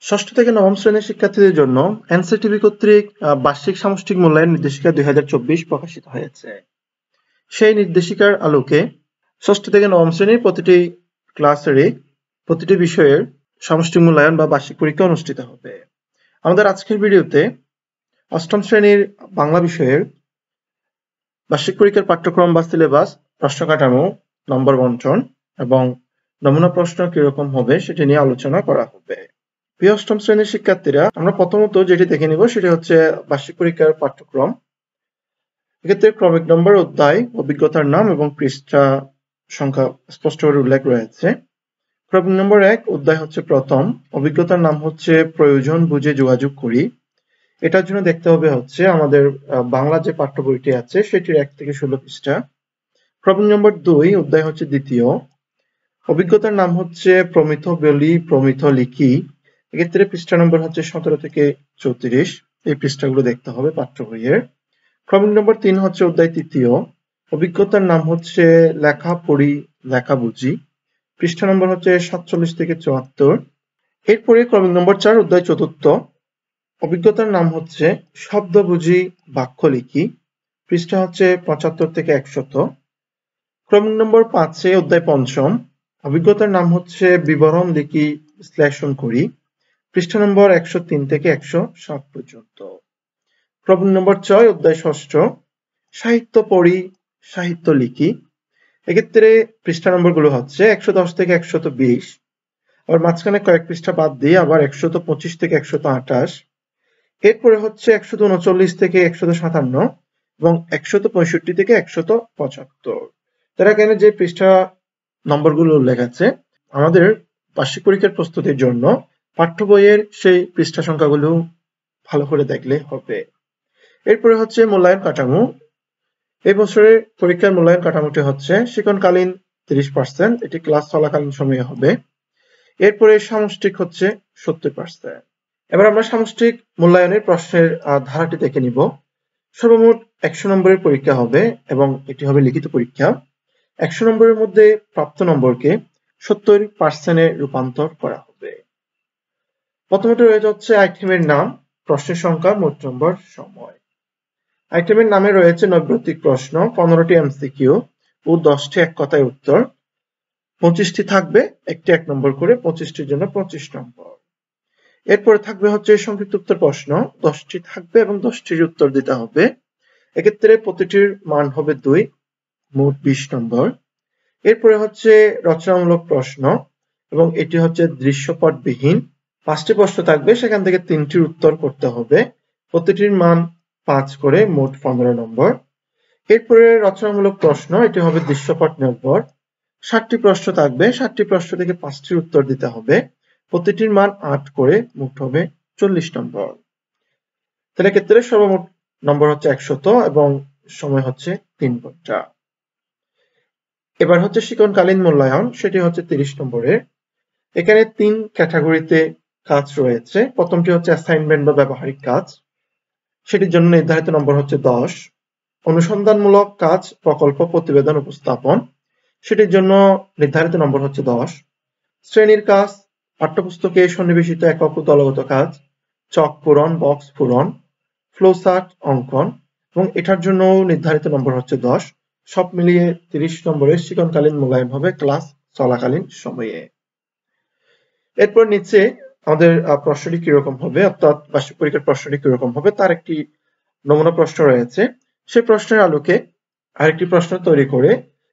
ষষ্ঠ থেকে নবম শ্রেণীর শিক্ষার্থীদের জন্য এনসিটিবি কর্তৃক বার্ষিক সামষ্টিক মূল্যায়ন নির্দেশিকা 2024 প্রকাশিত হয়েছে। সেই নির্দেশিকার আলোকে ষষ্ঠ থেকে নবম শ্রেণীর প্রতিটি ক্লাসেরই প্রতিটি বিষয়ের সামষ্টিক মূল্যায়ন বা বার্ষিক পরীক্ষা অনুষ্ঠিত হবে। আমাদের আজকের ভিডিওতে অষ্টম শ্রেণীর বাংলা বিষয়ের বার্ষিক পরীক্ষার পাঠ্যক্রম বা সিলেবাস, প্রশ্ন কাঠামো, নম্বর বন্টন এবং নমুনা প্রশ্ন কিরকম হবে সেটি নিয়ে আলোচনা করা হবে। প্রিয় অষ্টম শ্রেণীর শিক্ষার্থীরা, আমরা প্রথমত যেটি দেখে নিব সেটি হচ্ছে বার্ষিক পরীক্ষার পাঠ্যক্রম। এক্ষেত্রে ক্রমিক নম্বর, অধ্যায়, অভিজ্ঞতার নাম এবং পৃষ্ঠা সংখ্যা স্পষ্টভাবে উল্লেখ রয়েছে। ক্রমিক নম্বর 1, অধ্যায় হচ্ছে প্রথম, অভিজ্ঞতার নাম হচ্ছে প্রয়োজন বুঝে যোগাযোগ করি। এটার জন্য দেখতে হবে হচ্ছে আমাদের বাংলা যে পাঠ্য বইটি আছে সেটির 1 থেকে 16 পৃষ্ঠা। ক্রমিক নম্বর 2, অধ্যায় হচ্ছে দ্বিতীয়, অভিজ্ঞতার নাম হচ্ছে প্রমিত বলি প্রমিত লিখি। এক্ষেত্রে পৃষ্ঠা নম্বর হচ্ছে 17 থেকে 34। এই পৃষ্ঠাগুলো দেখতে হবে পাঠ্য বইয়ের। ক্রমিক নম্বর 3 হচ্ছে অধ্যায় তৃতীয়, অভিজ্ঞতার নাম হচ্ছে লেখা পড়ি লেখা বুঝি। পৃষ্ঠা নম্বর হচ্ছে 47 থেকে 74। এরপরে ক্রমিক নম্বর 4, অধ্যায় চতুর্থ, অভিজ্ঞতার নাম হচ্ছে শব্দ বুঝি বাক্য লিখি। পৃষ্ঠা হচ্ছে 75 থেকে 100। ক্রমিক নম্বর 5, অধ্যায় পঞ্চম, অভিজ্ঞতার নাম হচ্ছে বিবরণ লিখি বিশ্লেষণ করি। পৃষ্ঠা নম্বর 103 থেকে 107 পর্যন্ত। ক্রমিক নম্বর 6, অধ্যায় ষষ্ঠ, সাহিত্য পড়ি সাহিত্য লিখি। এক্ষেত্রে পৃষ্ঠা নম্বরগুলো হচ্ছে 110 থেকে 120, আবার মাঝখানে কয়েক পৃষ্ঠা বাদ দিয়ে আবার 125 থেকে 128। এরপরে হচ্ছে 139 থেকে 157 এবং 165 থেকে 175। তারা এখানে যে পৃষ্ঠা নম্বরগুলো উল্লেখ আছে, আমাদের বার্ষিক পরীক্ষার প্রস্তুতির জন্য পাঠ্য বইয়ের সেই পৃষ্ঠা সংখ্যাগুলো ভালো করে দেখলে হবে। এরপরে হচ্ছে মূল্যায়ন কাঠামো। এই বছরের পরীক্ষার মূল্যায়ন কাঠামোটি হচ্ছে শিক্ষণকালীন 30%, এটি ক্লাস চলাকালীন সময়ে হবে। এরপরে সামষ্টিক হচ্ছে 70%। এবার আমরা সামষ্টিক মূল্যায়নের প্রশ্নের ধারাটি দেখে নিব। সর্বমোট 100 নম্বরের পরীক্ষা হবে এবং এটি হবে লিখিত পরীক্ষা। 100 নম্বরের মধ্যে প্রাপ্ত নম্বরকে 70% রূপান্তর করা হবে। প্রথমত রয়েছে হচ্ছে আইটেমের নাম, প্রশ্নের সংখ্যা, মোট নম্বর, সময়। আইটেমের নামে রয়েছে নৈর্ব্যক্তিক প্রশ্ন, 15টি এমসিকিউ ও 10টি এক কথায় উত্তর। 25টি থাকবে একটি 1 নম্বর করে, 25টির জন্য 25 নম্বর। এরপরে থাকবে হচ্ছে সংক্ষিপ্ত উত্তর প্রশ্ন, 10টি থাকবে এবং 10টির উত্তর দিতে হবে। এক্ষেত্রে প্রতিটির মান হবে 2, মোট 20 নম্বর। এরপরে হচ্ছে রচনামূলক প্রশ্ন এবং এটি হচ্ছে দৃশ্যপটবিহীন। 5টি প্রশ্ন থাকবে, সেখান থেকে 3টির উত্তর করতে হবে। প্রতিটির মান 5 করে, মোট 15 নম্বর। এরপরে রচনামূলক প্রশ্ন, এটি হবে দৃশ্যপট নির্ভর। 60টি প্রশ্ন থাকবে, 60টি প্রশ্ন থেকে 5টির উত্তর দিতে হবে। প্রতিটির মান 8 করে, মোট হবে 40 নম্বর। তাহলে ক্ষেত্রে সর্বমোট নম্বর হচ্ছে 100 এবং সময় হচ্ছে 3 ঘন্টা। এবার হচ্ছে শিক্ষণকালীন মূল্যায়ন, সেটি হচ্ছে 30 নম্বরের। এখানে 3 ক্যাটাগরিতে কাজ রয়েছে। প্রথমটি হচ্ছে অ্যাসাইনমেন্ট বা ব্যবহারিক কাজ, সেটির জন্য নির্ধারিত নম্বর হচ্ছে 10। অনুসন্ধানমূলক কাজ, প্রকল্প, প্রতিবেদন উপস্থাপন, সেটির জন্য নির্ধারিত নম্বর হচ্ছে 10। শ্রেণীর কাজ, পাঠ্যপুস্তকে সন্নিবেশিত একক ও দলগত কাজ, চক পূরণ, বক্স পূরণ, ফ্লোচার্ট অঙ্কন এবং এটার জন্য নির্ধারিত নম্বর হচ্ছে 10। সব মিলিয়ে 30 নম্বরের শিক্ষণকালীন মূল্যায়ন হবে ক্লাস চলাকালীন সময়ে। এরপর নিচে আমাদের প্রশ্নটি কিরকম হবে, অর্থাৎ বার্ষিক পরীক্ষার প্রশ্নটি কিরকম হবে তার একটি নমুনা প্রশ্ন রয়েছে। সেই প্রশ্নের আলোকে আরেকটি প্রশ্ন তৈরি করে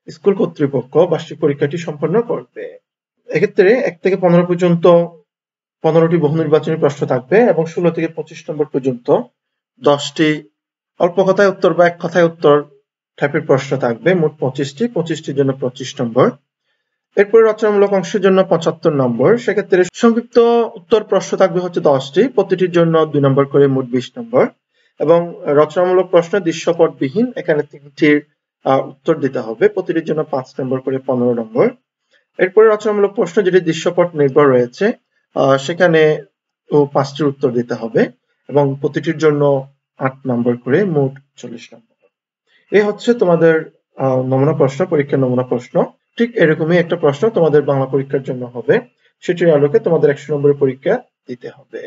স্কুল কর্তৃপক্ষ বার্ষিক পরীক্ষাটি সম্পন্ন করবে। এক্ষেত্রে 1 থেকে 15 পর্যন্ত 15টি বহু নির্বাচনী প্রশ্ন থাকবে এবং 16 থেকে 25 নম্বর পর্যন্ত 10টি অল্প কথায় উত্তর বা এক কথায় উত্তর টাইপের প্রশ্ন থাকবে, মোট 25টি। 25টির জন্য 25 নম্বর। এরপরে রচনামূলক অংশের জন্য 75 নম্বর। সেক্ষেত্রে সংক্ষিপ্ত উত্তর প্রশ্ন থাকবে হচ্ছে 10টি, প্রতিটির জন্য 2 নম্বর করে, মোট 20 নম্বর। এবং রচনামূলক প্রশ্ন দৃশ্যপটবিহীন, এখানে 3টির উত্তর দিতে হবে, প্রতিটির জন্য 5 নম্বর করে, 15 নম্বর। এরপরে রচনামূলক প্রশ্ন যেটি দৃশ্যপট নির্ভর রয়েছে, সেখানে 5টির উত্তর দিতে হবে এবং প্রতিটির জন্য 8 নম্বর করে, মোট 40 নম্বর। এই হচ্ছে তোমাদের নমুনা প্রশ্ন, পরীক্ষার নমুনা প্রশ্ন। ঠিক এরকমই একটা প্রশ্ন তোমাদের বাংলা পরীক্ষার জন্য হবে, সেটির আলোকে তোমাদের 100 নম্বরের পরীক্ষা দিতে হবে।